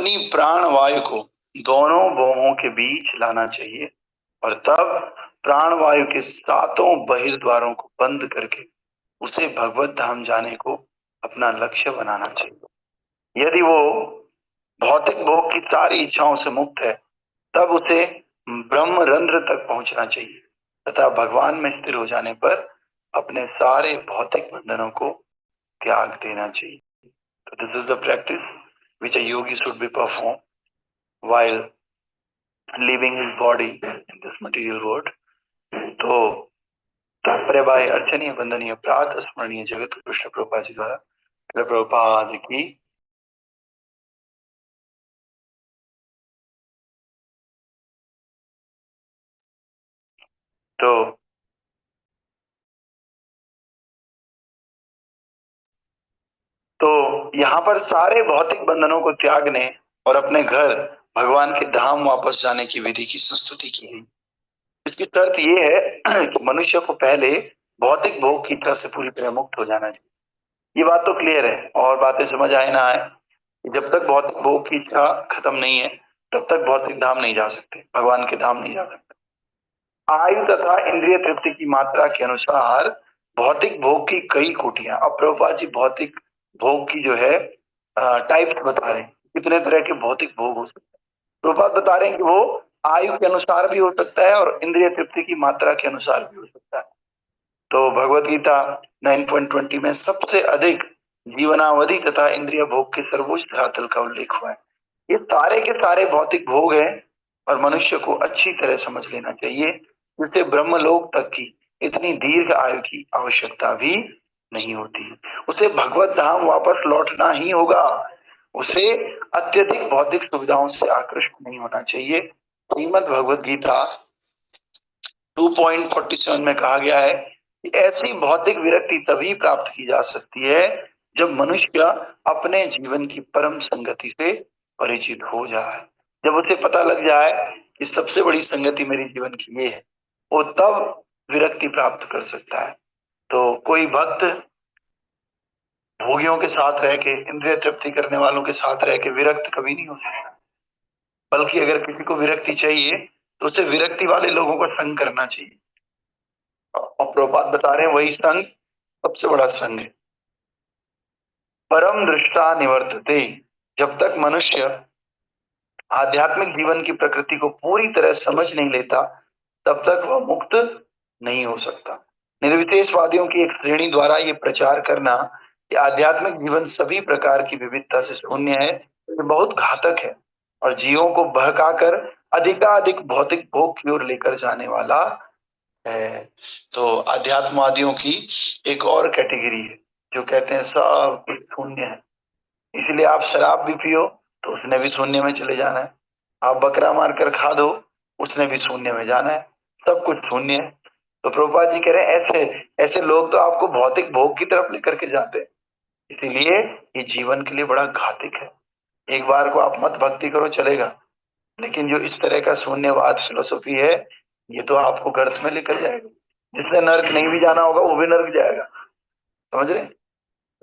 अपनी प्राण वायु को दोनों भौहों के बीच लाना चाहिए और तब प्राण वायु के सातों बहिर्द्वारों को बंद करके उसे भगवत धाम जाने को अपना लक्ष्य बनाना चाहिए। यदि वो भौतिक भोग की सारी इच्छाओं से मुक्त है तब उसे ब्रह्म रंध्र तक पहुंचना चाहिए तथा भगवान में स्थिर हो जाने पर अपने सारे भौतिक बंधनों को त्याग देना चाहिए। तो this is the practice which a yogi should be performed while leaving his body in this material world। तो तात्पर्य बाय अर्चनीय वंदनीय प्रातः स्मरणीय जगत कृष्ण प्रभुपाद जी द्वारा प्रभुपाद की। तो यहाँ पर सारे भौतिक बंधनों को त्यागने और अपने घर भगवान के धाम वापस जाने की विधि की संस्तुति की गई। इसकी शर्त ये है कि मनुष्य को पहले भौतिक भोग की इच्छा से पूरी तरह मुक्त हो जाना चाहिए। ये बात तो क्लियर है और बातें समझ आए ना आए, जब तक भौतिक भोग की इच्छा खत्म नहीं है तब तक भौतिक धाम नहीं जा सकते, भगवान के धाम नहीं जा सकते। आयु तथा इंद्रिय तृप्ति की मात्रा के अनुसार भौतिक भोग की कई कोटियां। अब प्रभुपाद जी भौतिक भोग की जो है टाइप्स बता रहे हैं, कितने तरह के भौतिक भोग हो सकते हैं। प्रभुपाद बता रहे हैं कि वो आयु के अनुसार भी हो सकता है और इंद्रिय तृप्ति की मात्रा के अनुसार भी हो सकता है। तो भगवत गीता 9.20 में सबसे अधिक जीवनावधि तथा इंद्रिय भोग के सर्वोच्च धरातल का उल्लेख हुआ है। ये सारे के सारे भौतिक भोग हैं और मनुष्य को अच्छी तरह समझ लेना चाहिए, जिससे ब्रह्मलोक तक की इतनी दीर्घ आयु की आवश्यकता भी नहीं होती। उसे भगवत धाम वापस लौटना ही होगा। उसे अत्यधिक भौतिक सुविधाओं से आकृष्ट नहीं होना चाहिए। श्रीमद् भगवत गीता 2.47 में कहा गया है कि ऐसी भौतिक विरक्ति तभी प्राप्त की जा सकती है जब मनुष्य अपने जीवन की परम संगति से परिचित हो जाए। जब उसे पता लग जाए कि सबसे बड़ी संगति मेरी जीवन की ये है, वो तब विरक्ति प्राप्त कर सकता है। तो कोई भक्त भोगियों के साथ रह के, इंद्रिय तृप्ति करने वालों के साथ रह के विरक्त कभी नहीं हो सकता। बल्कि अगर किसी को विरक्ति चाहिए तो उसे विरक्ति वाले लोगों का संग करना चाहिए। और प्रभुपाद बता रहे हैं वही संग सबसे बड़ा संग है। परम दृष्टा निवर्तते। जब तक मनुष्य आध्यात्मिक जीवन की प्रकृति को पूरी तरह समझ नहीं लेता तब तक वह मुक्त नहीं हो सकता। निर्विशेषवादियों की एक श्रेणी द्वारा ये प्रचार करना कि आध्यात्मिक जीवन सभी प्रकार की विविधता से शून्य है, ये बहुत घातक है और जीवों को बहकाकर अधिकाधिक भौतिक भोग की ओर लेकर जाने वाला है। तो अध्यात्मवादियों की एक और कैटेगरी है जो कहते हैं सब कुछ शून्य है, इसलिए आप शराब भी पियो तो उसने भी शून्य में चले जाना है, आप बकरा मारकर खा दो उसने भी शून्य में जाना है, सब कुछ शून्य है। तो प्रभुपाद जी कह रहे हैं ऐसे ऐसे लोग तो आपको भौतिक भोग की तरफ लेकर के जाते हैं, इसीलिए ये जीवन के लिए बड़ा घातक है। एक बार को आप मत भक्ति करो चलेगा, लेकिन जो इस तरह का शून्यवाद फिलोसफी है ये तो आपको गर्त में लेकर जाएगा। जिसने नर्क नहीं भी जाना होगा वो भी नर्क जाएगा, समझ रहे?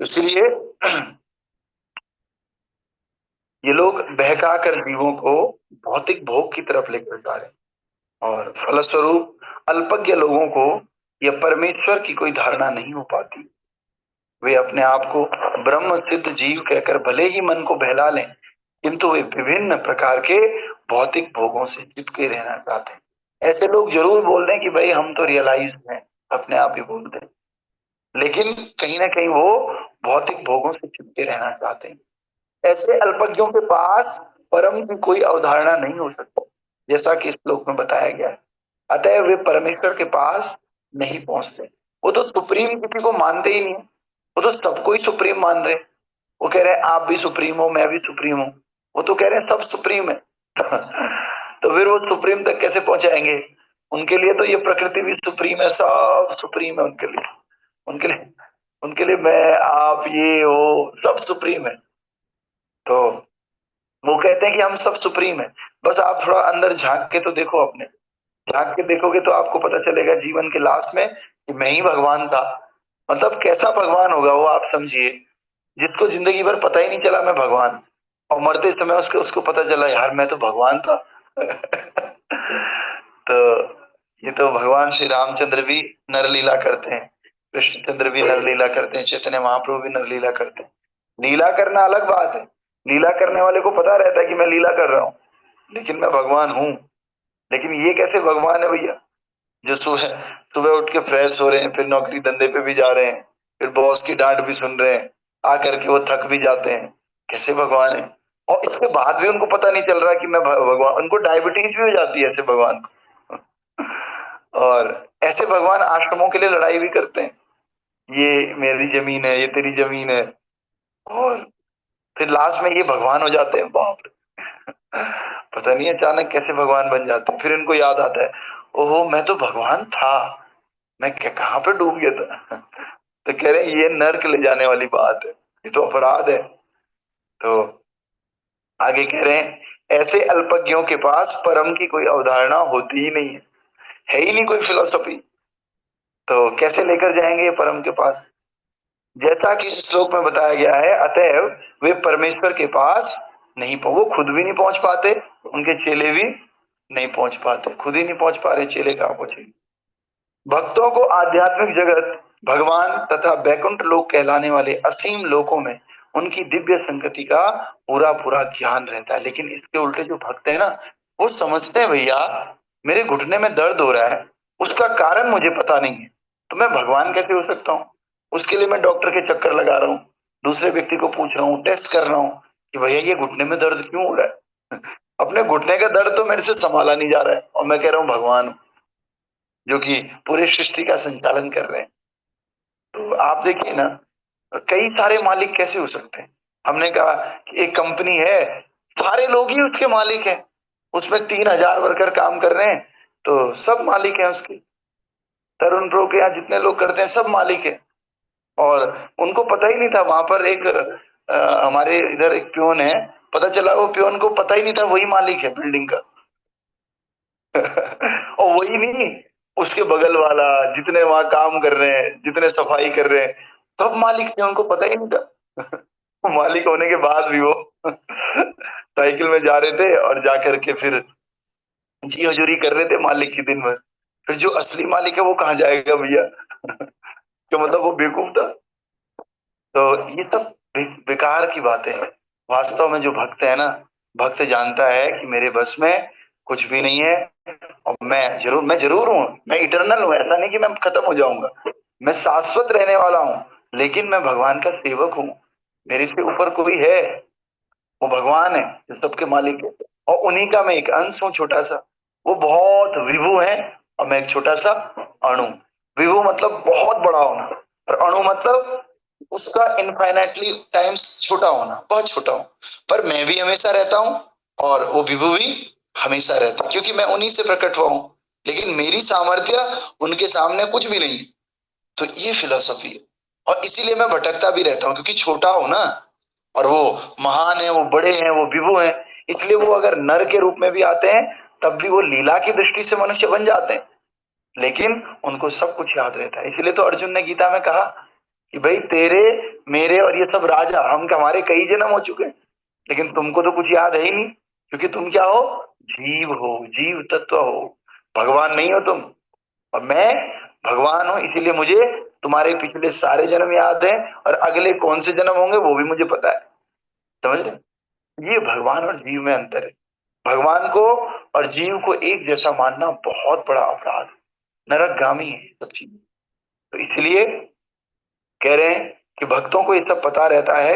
इसलिए ये लोग बहका कर जीवों को भौतिक भोग की तरफ लेकर जा रहे हैं और फलस्वरूप अल्पज्ञ लोगों को यह परमेश्वर की कोई धारणा नहीं हो पाती। वे अपने आप को ब्रह्म सिद्ध जीव कहकर भले ही मन को बहला लें, किंतु वे विभिन्न प्रकार के भौतिक भोगों से चिपके रहना चाहते हैं। ऐसे लोग जरूर बोल रहे हैं कि भाई हम तो रियलाइज हैं, अपने आप ही बोलते हैं, लेकिन कहीं ना कहीं वो भौतिक भोगों से चिपके रहना चाहते हैं। ऐसे अल्पज्ञों के पास परम की कोई अवधारणा नहीं हो सकती, जैसा कि इस श्लोक में बताया गया है। अतः वे परमेश्वर के पास नहीं पहुंचते। वो तो सुप्रीम किसी को मानते ही नहीं, वो तो सबको ही सुप्रीम मान रहे। वो कह रहे हैं आप भी सुप्रीम हो, मैं भी सुप्रीम हूँ, वो तो कह रहे हैं सब सुप्रीम है। तो फिर वो सुप्रीम तक कैसे पहुंचाएंगे? उनके लिए तो ये प्रकृति भी सुप्रीम है, सब सुप्रीम है उनके लिए। उनके लिए मैं आप ये वो सब सुप्रीम है। तो वो कहते हैं कि हम सब सुप्रीम है, बस आप थोड़ा अंदर झांक के तो देखो, अपने झांक के देखोगे तो आपको पता चलेगा जीवन के लास्ट में कि मैं ही भगवान था। मतलब कैसा भगवान होगा वो आप समझिए, जिसको जिंदगी भर पता ही नहीं चला मैं भगवान। और मरते समय उसको पता चला यार मैं तो भगवान था। तो ये तो भगवान श्री रामचंद्र भी नरलीला करते हैं, कृष्णचंद्र भी नरलीला करते हैं, चैतन्य महाप्रभु भी नरलीला करते हैं। लीला करना अलग बात है, लीला करने वाले को पता रहता है कि मैं लीला कर रहा हूँ, लेकिन मैं भगवान हूँ। लेकिन ये कैसे भगवान है भैया, जो सुबह सुबह उठ के फ्रेश हो रहे हैं, फिर नौकरी धंधे पे भी जा रहे हैं, फिर बॉस की डांट भी सुन रहे हैं, आकर के वो थक भी जाते हैं, कैसे भगवान है। और इसके बाद भी उनको पता नहीं चल रहा कि मैं भगवान, उनको डायबिटीज भी हो जाती है ऐसे भगवान को। और ऐसे भगवान आश्रमों के लिए लड़ाई भी करते हैं, ये मेरी जमीन है, ये तेरी जमीन है। और फिर लास्ट में ये भगवान हो जाते हैं, बाप रे। पता नहीं अचानक कैसे भगवान बन जाते हैं। फिर इनको याद आता है, ओहो मैं तो भगवान था, मैं कहाँ पे डूब गया था। तो कह रहे हैं ये नर्क ले जाने वाली बात है, ये तो अपराध है। तो आगे कह रहे हैं ऐसे अल्पज्ञों के पास परम की कोई अवधारणा होती ही नहीं है ही नहीं कोई फिलोसफी। तो कैसे लेकर जाएंगे ये परम के पास, जैसा कि इस श्लोक में बताया गया है, अतएव वे परमेश्वर के पास नहीं वो खुद भी नहीं पहुंच पाते, उनके चेले भी नहीं पहुंच पाते, खुद ही नहीं पहुंच पा रहे, चेले कहाँ पहुंचे। भक्तों को आध्यात्मिक जगत, भगवान तथा वैकुंठ लोक कहलाने वाले असीम लोकों में उनकी दिव्य संगति का पूरा पूरा ज्ञान रहता है। लेकिन इसके उल्टे जो भक्त है ना, वो समझते हैं भैया मेरे घुटने में दर्द हो रहा है, उसका कारण मुझे पता नहीं है, तो मैं भगवान कैसे हो सकता हूँ। उसके लिए मैं डॉक्टर के चक्कर लगा रहा हूँ, दूसरे व्यक्ति को पूछ रहा हूँ, टेस्ट कर रहा हूँ कि भैया ये घुटने में दर्द क्यों हो रहा है। अपने घुटने का दर्द तो मेरे से संभाला नहीं जा रहा है, और मैं कह रहा हूँ भगवान हूँ, जो कि पूरे सृष्टि का संचालन कर रहे हैं। तो आप देखिए ना, कई सारे मालिक कैसे हो सकते हैं। हमने कहा कि एक कंपनी है, सारे लोग ही उसके मालिक हैं, उसमें 3,000 वर्कर काम कर रहे हैं, तो सब मालिक हैं उसके। तरुण प्रो के यहाँ जितने लोग करते हैं सब मालिक हैं। और उनको पता ही नहीं था, वहां पर एक हमारे इधर एक प्योन है, पता चला वो प्योन को पता ही नहीं था वही मालिक है बिल्डिंग का। और वही नहीं, उसके बगल वाला, जितने वहां काम कर रहे हैं, जितने सफाई कर रहे हैं, सब मालिक थे, उनको पता ही नहीं था। मालिक होने के बाद भी वो साइकिल में जा रहे थे और जा करके फिर जी हजूरी कर रहे थे मालिक की दिन भर। फिर जो असली मालिक है वो कहाँ जाएगा भैया। तो मतलब वो बेवकूफ था। तो ये सब बेकार की बातें हैं। वास्तव में जो भक्त है ना, भक्त जानता है कि मेरे बस में कुछ भी नहीं है, और मैं जरूर हूँ, मैं इटर्नल हूँ, ऐसा नहीं कि मैं खत्म हो जाऊंगा, मैं शाश्वत रहने वाला हूँ, लेकिन मैं भगवान का सेवक हूँ। मेरे से ऊपर कोई है, वो भगवान है जो सबके मालिक है, और उन्हीं का मैं एक अंश हूँ, छोटा सा। वो बहुत विभु है और मैं एक छोटा सा अणु। विभु मतलब बहुत बड़ा होना, और अणु मतलब उसका इनफाइनाइटली टाइम्स छोटा होना, बहुत छोटा हूं। पर मैं भी हमेशा रहता हूं, और वो विभु भी हमेशा रहता है, क्योंकि मैं उन्हीं से प्रकट हुआ हूं। लेकिन मेरी सामर्थ्य उनके सामने कुछ भी नहीं। तो ये फिलोसफी है, और इसीलिए मैं भटकता भी रहता हूँ, क्योंकि छोटा हूं ना, और वो महान है, वो बड़े हैं, वो विभु हैं। इसलिए वो अगर नर के रूप में भी आते हैं, तब भी वो लीला की दृष्टि से मनुष्य बन जाते हैं, लेकिन उनको सब कुछ याद रहता है। इसलिए तो अर्जुन ने गीता में कहा कि भाई तेरे, मेरे और ये सब राजा, हमारे कई जन्म हो चुके हैं, लेकिन तुमको तो कुछ याद है ही नहीं, क्योंकि तुम क्या हो, जीव हो, जीव तत्व हो, भगवान नहीं हो तुम। और मैं भगवान हूं, इसीलिए मुझे तुम्हारे पिछले सारे जन्म याद हैं, और अगले कौन से जन्म होंगे वो भी मुझे पता है। समझ रहे, ये भगवान और जीव में अंतर है। भगवान को और जीव को एक जैसा मानना बहुत बड़ा अपराध, नरकगामी है सब चीजें। तो इसलिए कह रहे हैं कि भक्तों को ये सब पता रहता है,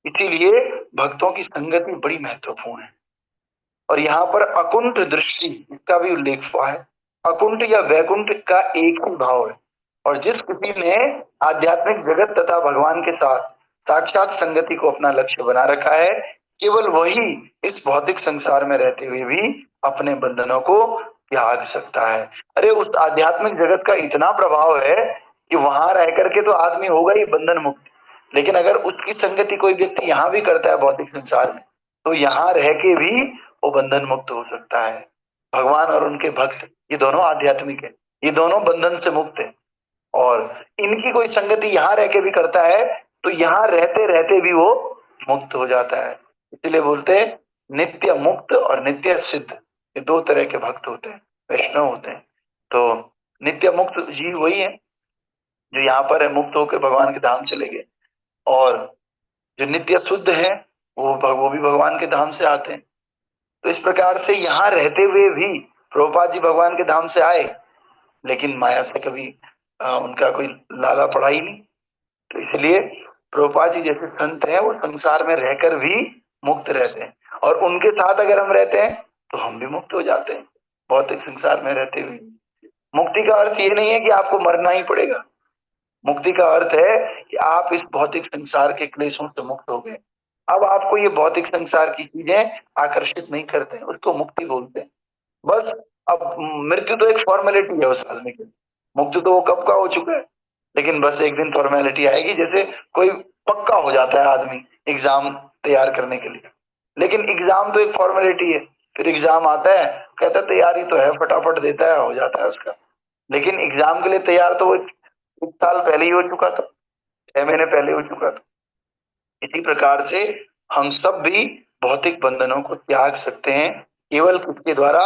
इसीलिए भक्तों की संगति बड़ी महत्वपूर्ण है। और यहाँ पर अकुंठ दृष्टि, इसका भी उल्लेख हुआ है। अकुंठ या वैकुंठ का एक ही भाव है, और जिस किसी ने आध्यात्मिक जगत तथा भगवान के साथ साक्षात संगति को अपना लक्ष्य बना रखा है, केवल वही इस भौतिक संसार में रहते हुए भी अपने बंधनों को त्याग सकता है। अरे उस आध्यात्मिक जगत का इतना प्रभाव है कि वहां रह करके तो आदमी होगा ही बंधन मुक्त, लेकिन अगर उसकी संगति कोई व्यक्ति यहाँ भी करता है भौतिक संसार में, तो यहाँ रह के भी वो बंधन मुक्त हो सकता है। भगवान और उनके भक्त ये दोनों आध्यात्मिक है, ये दोनों बंधन से मुक्त है। और इनकी कोई संगति यहाँ रह के भी करता है, तो यहाँ रहते रहते भी वो मुक्त हो जाता है। इसलिए बोलते हैं नित्य मुक्त और नित्य सिद्ध, ये दो तरह के भक्त होते हैं, वैष्णव होते हैं। तो नित्य मुक्त जीव वही है जो यहाँ पर है, मुक्त होकर भगवान के धाम चले गए। और जो नित्य शुद्ध है वो भी भगवान के धाम से आते हैं। तो इस प्रकार से यहाँ रहते हुए भी प्रभुपाद जी भगवान के धाम से आए, लेकिन माया से कभी उनका कोई लाला पड़ा ही नहीं। तो इसलिए प्रभुपाद जी जैसे संत हैं वो संसार में रहकर भी मुक्त रहते हैं, और उनके साथ अगर हम रहते हैं तो हम भी मुक्त हो जाते हैं भौतिक संसार में रहते हुए। मुक्ति का अर्थ ये नहीं है कि आपको मरना ही पड़ेगा। मुक्ति का अर्थ है कि आप इस भौतिक संसार के क्लेशों से मुक्त हो गए। अब आपको ये भौतिक संसार की चीजें आकर्षित नहीं करते हैं, उसको मुक्ति बोलते हैं। बस अब मृत्यु तो एक फॉर्मेलिटी है उस आदमी के लिए, मुक्ति तो वो कब का हो चुका है, लेकिन बस एक दिन फॉर्मेलिटी आएगी। जैसे कोई पक्का हो जाता है आदमी एग्जाम तैयार करने के लिए, लेकिन एग्जाम तो एक फॉर्मेलिटी है। फिर एग्जाम आता है, कहता है तैयारी तो है, फटाफट देता है, हो जाता है उसका। लेकिन एग्जाम के लिए तैयार तो वो 1 साल पहले ही हो चुका था, 6 महीने पहले हो चुका था। इसी प्रकार से हम सब भी भौतिक बंधनों को त्याग सकते हैं, केवल किसके द्वारा?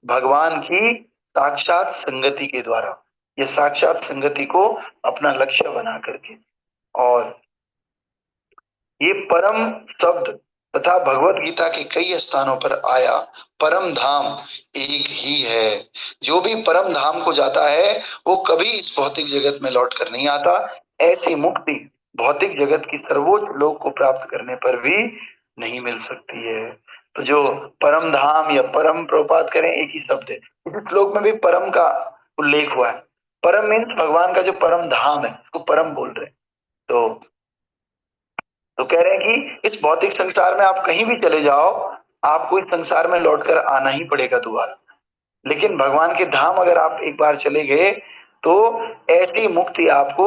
भगवान की साक्षात संगति के द्वारा। ये साक्षात संगति को अपना लक्ष्य बना करके। और ये परम शब्द तथा भगवत गीता के कई स्थानों पर आया, परम धाम एक ही है। जो भी परम धाम को जाता है वो कभी इस भौतिक जगत में लौट कर नहीं आता। ऐसी मुक्ति भौतिक जगत की सर्वोच्च लोक को प्राप्त करने पर भी नहीं मिल सकती है। तो जो परम धाम या परम, प्रभुपाद करें एक ही शब्द है, इस श्लोक में भी परम का उल्लेख हुआ है। परम मीन्स भगवान का जो परम धाम है उसको परम बोल रहे हैं। तो कह रहे हैं कि इस भौतिक संसार में आप कहीं भी चले जाओ, आपको इस संसार में लौटकर आना ही पड़ेगा दोबारा। लेकिन भगवान के धाम अगर आप एक बार चले गए तो ऐसी मुक्ति आपको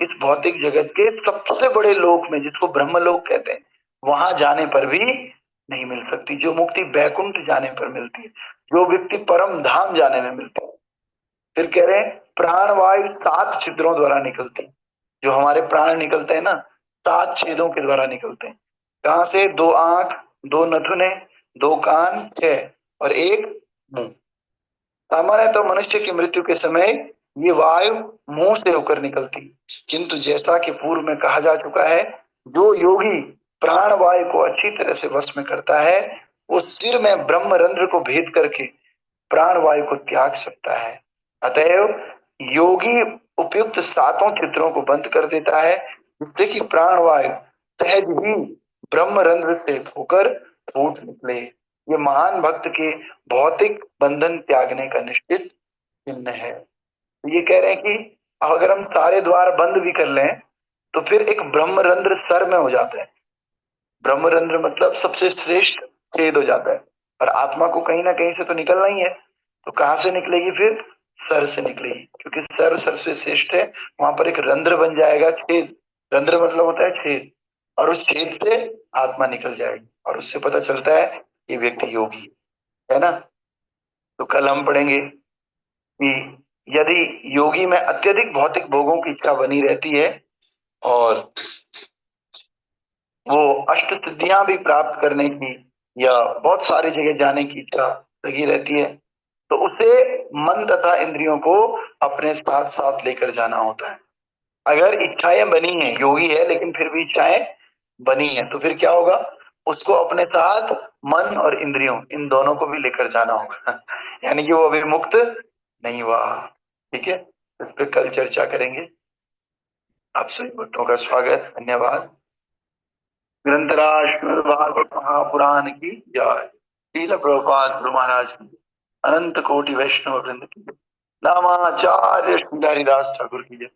इस भौतिक जगत के सबसे बड़े लोक में, जिसको ब्रह्मलोक कहते हैं, वहां जाने पर भी नहीं मिल सकती। जो मुक्ति बैकुंठ जाने पर मिलती है, जो व्यक्ति परम धाम जाने में मिलती है। फिर कह रहे हैं प्राणवायु 7 छिद्रों द्वारा निकलती। जो हमारे प्राण निकलते हैं ना, 7 छेदों के द्वारा निकलते हैं। कहां से? 2 आंख, 2 नथुने, 2 कान, 6 और 1 मुंह। सामान्य तो मनुष्य की मृत्यु के समय ये वायु मुंह से होकर निकलती, किंतु जैसा कि पूर्व में कहा जा चुका है, जो योगी प्राण वायु को अच्छी तरह से वश में करता है वो सिर में ब्रह्मरंध्र को भेद करके प्राण वायु को त्याग सकता है। अतएव योगी उपयुक्त 7 चित्रों को बंद कर देता है, जिससे कि प्राण वायु सहज ही ब्रह्मरंध्र से होकर फूट निकले। ये महान भक्त के भौतिक बंधन त्यागने का निश्चित चिन्ह है। तो ये कह रहे हैं कि अगर हम सारे द्वार बंद भी कर लें तो फिर एक ब्रह्मरंध्र सर में हो जाता है। ब्रह्मरंध्र मतलब सबसे श्रेष्ठ छेद हो जाता है, और आत्मा को कहीं ना कहीं से तो निकलना ही है। तो कहां से निकलेगी? फिर सर से निकलेगी, क्योंकि सर सबसे श्रेष्ठ है। वहां पर एक रंध्र बन जाएगा, छेद। रंध्र मतलब होता है छेद, और उस छेद से आत्मा निकल जाएगी, और उससे पता चलता है ये व्यक्ति योगी है ना। तो कल हम पढ़ेंगे कि यदि योगी में अत्यधिक भौतिक भोगों की इच्छा बनी रहती है और वो अष्ट सिद्धियां भी प्राप्त करने की या बहुत सारी जगह जाने की इच्छा लगी रहती है, तो उसे मन तथा इंद्रियों को अपने साथ साथ लेकर जाना होता है। अगर इच्छाएं बनी हैं, योगी है लेकिन फिर भी इच्छाएं बनी हैं, तो फिर क्या होगा? उसको अपने साथ मन और इंद्रियों, इन दोनों को भी लेकर जाना होगा यानी कि वो अभी मुक्त नहीं हुआ। ठीक है, इस पर कल चर्चा करेंगे। आप सभी भक्तों का स्वागत, धन्यवाद। ग्रंथराज श्रीमद् भागवत महापुराण की जय। श्रील प्रभुपाद गुरु महाराज की, अनंत कोटि वैष्णव वृंद की, नामाचार्य श्री हरिदास ठाकुर की जय।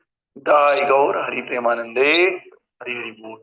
दाई गौर हरि प्रेमानंदे, हरि हरि बोल।